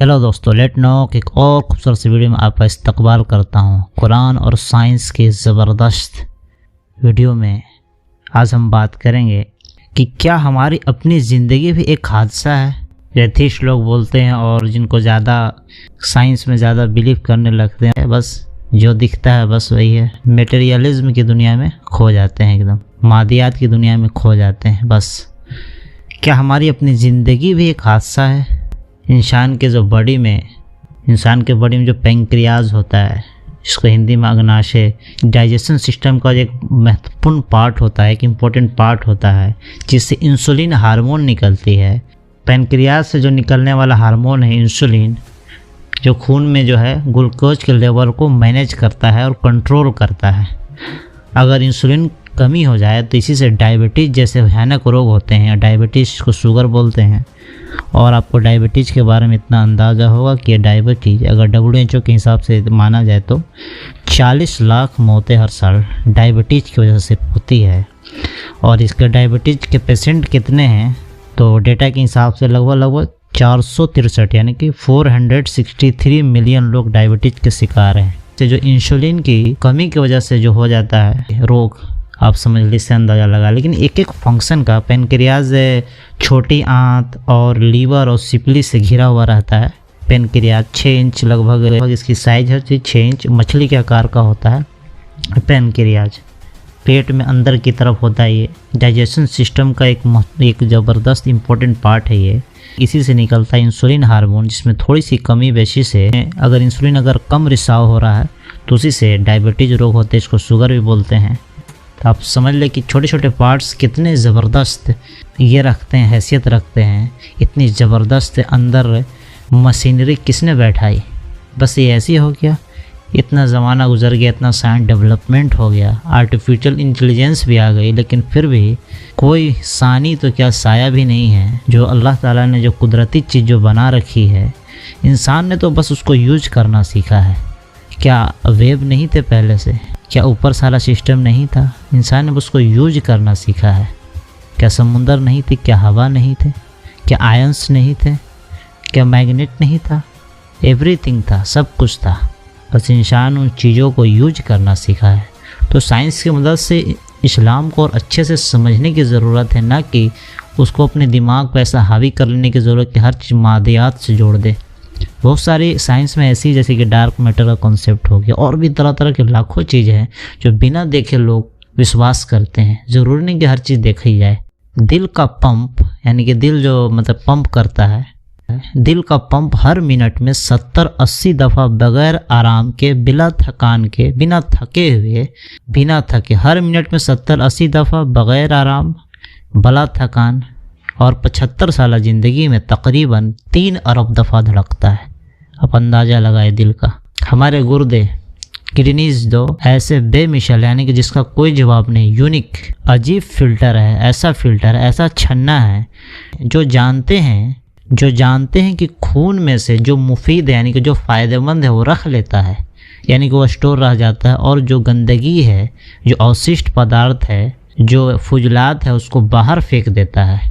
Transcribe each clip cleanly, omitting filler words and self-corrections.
Hello दोस्तों, late no कि एक और खूबसूरत सी वीडियो में आपका इस्तकबाल करता हूँ। कुरान और साइंस की ज़बरदस्त वीडियो में आज हम बात करेंगे कि क्या हमारी अपनी ज़िंदगी भी एक हादसा है। एथिस्ट लोग बोलते हैं और जिनको ज़्यादा साइंस में ज़्यादा बिलीव करने लगते हैं, बस जो दिखता है बस वही है। मेटेरियलिज्म की दुनिया में खो जाते हैं, एकदम मादियात की दुनिया में खो जाते हैं। बस क्या हमारी अपनी ज़िंदगी भी एक हादसा है। इंसान के बॉडी में जो पेंक्रियाज होता है, जिसको हिंदी में अग्नाशय, डाइजेशन सिस्टम का एक महत्वपूर्ण पार्ट होता है, एक इम्पोर्टेंट पार्ट होता है, जिससे इंसुलिन हार्मोन निकलती है। पेंक्रियाज से जो निकलने वाला हार्मोन है इंसुलिन, जो खून में जो है ग्लूकोज के लेवल को मैनेज करता है और कंट्रोल करता है। अगर इंसुलिन कमी हो जाए तो इसी से डायबिटीज़ जैसे भयानक रोग होते हैं। डायबिटीज़ को शुगर बोलते हैं। और आपको डायबिटीज़ के बारे में इतना अंदाज़ा होगा कि डायबिटीज़ अगर WHO के हिसाब से माना जाए तो 40 लाख मौतें हर साल डायबिटीज़ की वजह से होती है। और इसके डायबिटीज़ के पेशेंट कितने हैं तो डेटा के हिसाब से लगभग 463 यानी कि 463 मिलियन लोग डायबिटीज़ के शिकार हैं। जो इंसुलिन की कमी की वजह से जो हो जाता है रोग, आप समझ लीजिए, से अंदाज़ा लगा। लेकिन एक एक फंक्शन का पेनक्रियाज छोटी आंत और लीवर और सिपली से घिरा हुआ रहता है। पेनक्रियाज 6 इंच लगभग इसकी साइज है, 6 इंच मछली के आकार का होता है। पेनक्रियाज पेट में अंदर की तरफ होता है। ये डाइजेशन सिस्टम का एक ज़बरदस्त इम्पोर्टेंट पार्ट है। ये इसी से निकलता है इंसुलिन हार्मोन, जिसमें थोड़ी सी कमी बेशी से अगर इंसुलिन अगर कम रिसाव हो रहा है तो उसी से डायबिटीज़ रोग होते हैं, इसको शुगर भी बोलते हैं। तो आप समझ लें कि छोटे छोटे पार्ट्स कितने ज़बरदस्त ये रखते हैं, हैसियत रखते हैं। इतनी ज़बरदस्त अंदर मशीनरी किसने बैठाई। बस ये ऐसे ही हो गया। इतना ज़माना गुजर गया, इतना साइंस डेवलपमेंट हो गया, आर्टिफिशियल इंटेलिजेंस भी आ गई, लेकिन फिर भी कोई सानी तो क्या साया भी नहीं है। जो अल्लाह ताला ने जो कुदरती चीज़ जो बना रखी है, इंसान ने तो बस उसको यूज करना सीखा है। क्या वेब नहीं थे पहले से? क्या ऊपर सारा सिस्टम नहीं था? इंसान ने उसको यूज करना सीखा है। क्या समुंदर नहीं थे? क्या हवा नहीं थे? क्या आयंस नहीं थे? क्या मैग्नेट नहीं था? एवरीथिंग था, सब कुछ था। बस इंसान उन चीज़ों को यूज करना सीखा है। तो साइंस की मदद से इस्लाम को और अच्छे से समझने की ज़रूरत है, ना कि उसको अपने दिमाग पर ऐसा हावी कर लेने की ज़रूरत कि हर चीज़ मादियात से जोड़ दे। बहुत सारी साइंस में ऐसी, जैसे कि डार्क मैटर का कॉन्सेप्ट हो गया, और भी तरह तरह के लाखों चीज़ें हैं जो बिना देखे लोग विश्वास करते हैं। ज़रूरी नहीं कि हर चीज़ देखी जाए। दिल का पंप, यानी कि दिल जो पंप करता है, दिल का पंप हर मिनट में 70-80 दफ़ा बगैर आराम के, बिना थकान के, बिना थके हर मिनट में 70-80 दफ़ा बगैर आराम, बला थकान, और 75 साल ज़िंदगी में तकरीबन 3 अरब दफ़ा धड़कता है। अब अंदाज़ा लगाए दिल का। हमारे गुर्दे, किडनीज दो ऐसे बेमिसाल, यानी कि जिसका कोई जवाब नहीं, यूनिक अजीब फ़िल्टर है। ऐसा फ़िल्टर है, ऐसा छन्ना है जो जानते हैं कि खून में से जो मुफीद है, यानी कि जो फ़ायदेमंद है, वो रख लेता है, यानी कि वो स्टोर रह जाता है। और जो गंदगी है, जो अवशिष्ट पदार्थ है, जो फुजलात है, उसको बाहर फेंक देता है,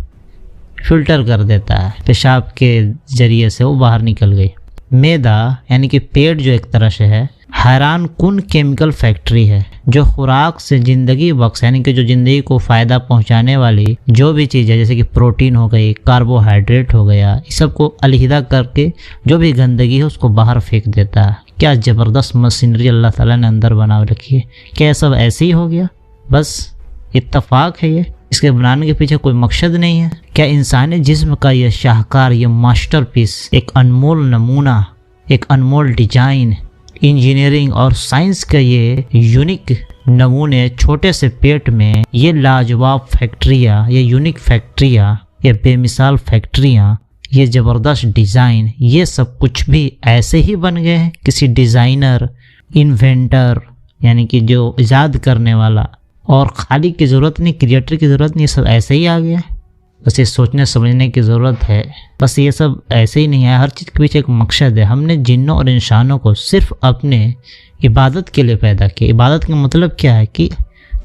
फ़िल्टर कर देता है। पेशाब के ज़रिए से वो बाहर निकल गई। मैदा, यानी कि पेट, जो एक तरह से है हैरान कुन केमिकल फैक्ट्री है, जो खुराक से ज़िंदगी बख्श, यानी कि जो ज़िंदगी को फ़ायदा पहुंचाने वाली जो भी चीज़ है, जैसे कि प्रोटीन हो गई, कार्बोहाइड्रेट हो गया, इस सब को अलहिदा करके जो भी गंदगी है उसको बाहर फेंक देता है। क्या ज़बरदस्त मशीनरी अल्लाह ताला ने अंदर बना रखी है। क्या ये सब ऐसे ही हो गया? बस इत्तफाक है ये? इसके बनाने के पीछे कोई मकसद नहीं है? क्या इंसानी जिस्म का ये शाहकार, ये मास्टरपीस, एक अनमोल नमूना, एक अनमोल डिजाइन, इंजीनियरिंग और साइंस का ये यूनिक नमूने, छोटे से पेट में ये लाजवाब फैक्ट्रियाँ, ये यूनिक फैक्ट्रियाँ, ये बेमिसाल फैक्ट्रियाँ, ये ज़बरदस्त डिज़ाइन, ये सब कुछ भी ऐसे ही बन गए हैं। किसी डिज़ाइनर, इन्वेंटर, यानी कि जो ईजाद करने वाला, और खाली की ज़रूरत नहीं, क्रिएटर की ज़रूरत नहीं, ये सब ऐसे ही आ गया है। बस ये सोचने समझने की ज़रूरत है। बस ये सब ऐसे ही नहीं है, हर चीज़ के पीछे एक मकसद है। हमने जिन्नों और इंसानों को सिर्फ अपने इबादत के लिए पैदा किया। इबादत का मतलब क्या है कि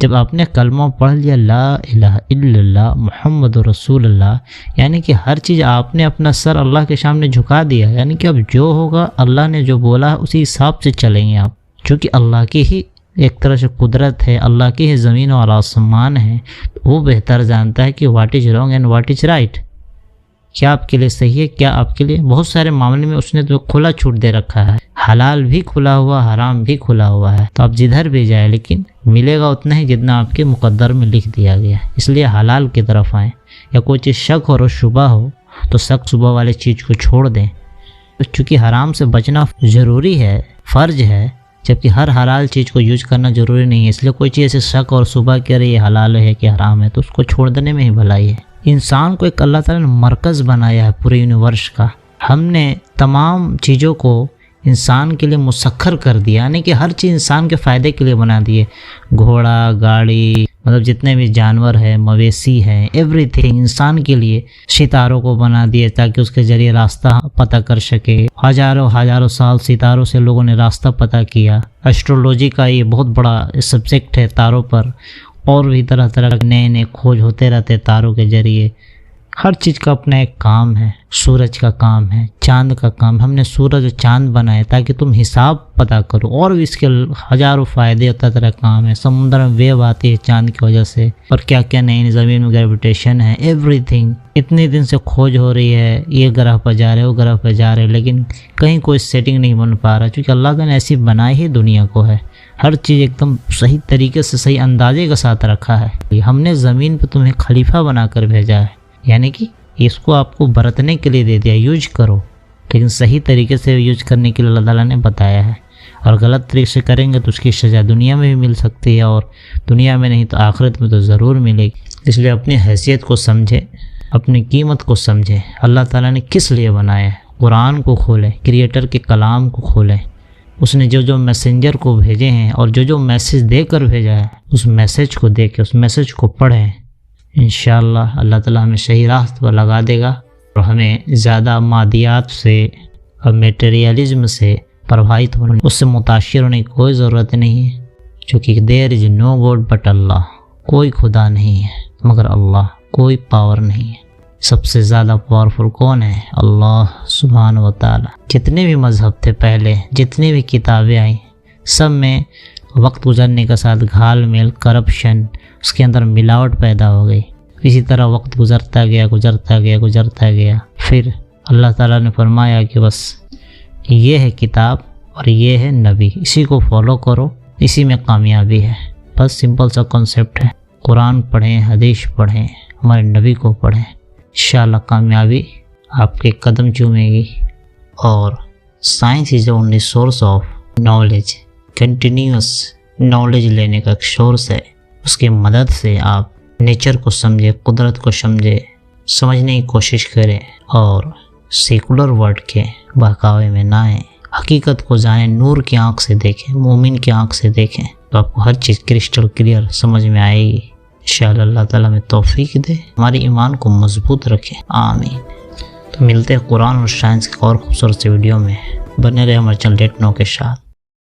جب آپ نے کلمہ پڑھ لیا لا الہ الا اللہ محمد رسول اللہ، یعنی کہ ہر چیز آپ نے اپنا سر اللہ کے سامنے جھکا دیا، یعنی کہ اب جو ہوگا اللہ نے جو بولا ہے اسی حساب سے چلیں گے آپ، چونکہ اللہ کی ہی ایک طرح سے قدرت ہے، اللہ کی ہی زمین اور آسمان ہے، وہ بہتر جانتا ہے کہ what is wrong and what is right, کیا آپ کے لیے صحیح ہے، کیا آپ کے لیے، بہت سارے معاملے میں اس نے تو کھلا چھوٹ دے رکھا ہے، حلال بھی کھلا ہوا، حرام بھی کھلا ہوا ہے، تو آپ جدھر بھی جائیں لیکن ملے گا اتنا ہی جتنا آپ کے مقدر میں لکھ دیا گیا ہے، اس لیے حلال کی طرف آئیں، یا کوئی چیز شک اور شبہ ہو تو شک شبہ والی چیز کو چھوڑ دیں، چونکہ حرام سے بچنا ضروری ہے، فرض ہے، جبکہ ہر حلال چیز کو یوز کرنا ضروری نہیں ہے، اس لیے کوئی چیز ایسے شک اور شبہ کر رہی ہے حلال ہے کہ حرام ہے تو اس کو چھوڑ دینے میں ہی بھلائی ہے۔ انسان کو ایک اللہ تعالیٰ نے مرکز بنایا ہے پورے یونیورس کا، ہم نے تمام چیزوں کو انسان کے لیے مسخر کر دیا، یعنی کہ ہر چیز انسان کے فائدے کے لیے بنا دیے، گھوڑا، گاڑی، مطلب جتنے بھی جانور ہیں، مویشی ہیں، ایوری تھنگ انسان کے لیے، ستاروں کو بنا دیے تاکہ اس کے ذریعے راستہ پتہ کر سکے، ہزاروں سال ستاروں سے لوگوں نے راستہ پتہ کیا، ایسٹرولوجی کا یہ بہت بڑا سبجیکٹ ہے تاروں پر، اور بھی طرح طرح کے نئے کھوج ہوتے رہتے تاروں کے ذریعے، ہر چیز کا اپنا ایک کام ہے، سورج کا کام ہے، چاند کا کام، ہم نے سورج اور چاند بنائے تاکہ تم حساب پتہ کرو، اور بھی اس کے ہزاروں فائدے ہوتا طرح کام ہے، سمندر میں ویو آتی ہے چاند کی وجہ سے، اور کیا کیا نئی زمین میں گریویٹیشن ہے، ایوری تھنگ، اتنے دن سے کھوج ہو رہی ہے، یہ گرہ پہ جا رہے وہ گرہ پہ جا رہے، لیکن کہیں کوئی سیٹنگ نہیں بن پا رہا، کیونکہ اللہ تعالیٰ نے ایسی بنائی ہی دنیا کو ہے، ہر چیز ایک دم صحیح طریقے سے صحیح اندازے کے ساتھ رکھا ہے، ہم نے زمین پہ تمہیں خلیفہ بنا کر بھیجا ہے، یعنی کہ اس کو آپ کو برتنے کے لیے دے دیا، یوز کرو، لیکن صحیح طریقے سے یوز کرنے کے لیے اللہ تعالیٰ نے بتایا ہے، اور غلط طریقے سے کریں گے تو اس کی سزا دنیا میں بھی مل سکتی ہے، اور دنیا میں نہیں تو آخرت میں تو ضرور ملے گی، اس لیے اپنی حیثیت کو سمجھے، اپنی قیمت کو سمجھے، اللہ تعالیٰ نے کس لیے بنایا ہے، قرآن کو کھولیں، کریٹر کے کلام کو کھولیں، اس نے جو میسنجر کو بھیجے ہیں اور جو میسیج دے کر بھیجا ہے اس میسیج کو دیکھیں، اس میسیج کو پڑھیں، انشاءاللہ اللہ تعالیٰ ہمیں صحیح راست پر لگا دے گا، اور ہمیں زیادہ مادیات سے اور میٹیریلزم سے پربھاوت ہونے، اس سے متاثر ہونے کی کوئی ضرورت نہیں ہے، چونکہ دیر از نو گاڈ بٹ اللہ، کوئی خدا نہیں ہے مگر اللہ، کوئی پاور نہیں ہے، سب سے زیادہ پاورفل کون ہے؟ اللہ سبحانہ و تعالی۔ جتنے بھی مذہب تھے پہلے، جتنی بھی کتابیں آئیں، سب میں وقت گزرنے کے ساتھ گھال میل، کرپشن، اس کے اندر ملاوٹ پیدا ہو گئی، اسی طرح وقت گزرتا گیا، پھر اللہ تعالیٰ نے فرمایا کہ بس یہ ہے کتاب اور یہ ہے نبی، اسی کو فالو کرو، اسی میں کامیابی ہے، بس سمپل سا کنسیپٹ ہے، قرآن پڑھیں، حدیث پڑھیں، ہمارے نبی کو پڑھیں، انشاءاللہ کامیابی آپ کے قدم چومے گی۔ اور science is the only source of knowledge, continuous knowledge لینے کا ایک سورس ہے، اس کی مدد سے آپ نیچر کو سمجھے، قدرت کو سمجھنے کی کوشش کریں، اور سیکولر ورڈ کے بہکاوے میں نہ آئیں، حقیقت کو جانیں، نور کی آنکھ سے دیکھیں، مومن کی آنکھ سے دیکھیں، تو آپ کو ہر چیز کرسٹل کلیئر سمجھ میں آئے گی، انشاءاللہ اللہ تعالیٰ میں توفیق دے، ہماری ایمان کو مضبوط رکھے، آمین۔ تو ملتے ہیں قرآن اور سائنس کے اور خوبصورت سے ویڈیو میں، بنے رہے ہمارے چینل ڈیٹ نو کے ساتھ۔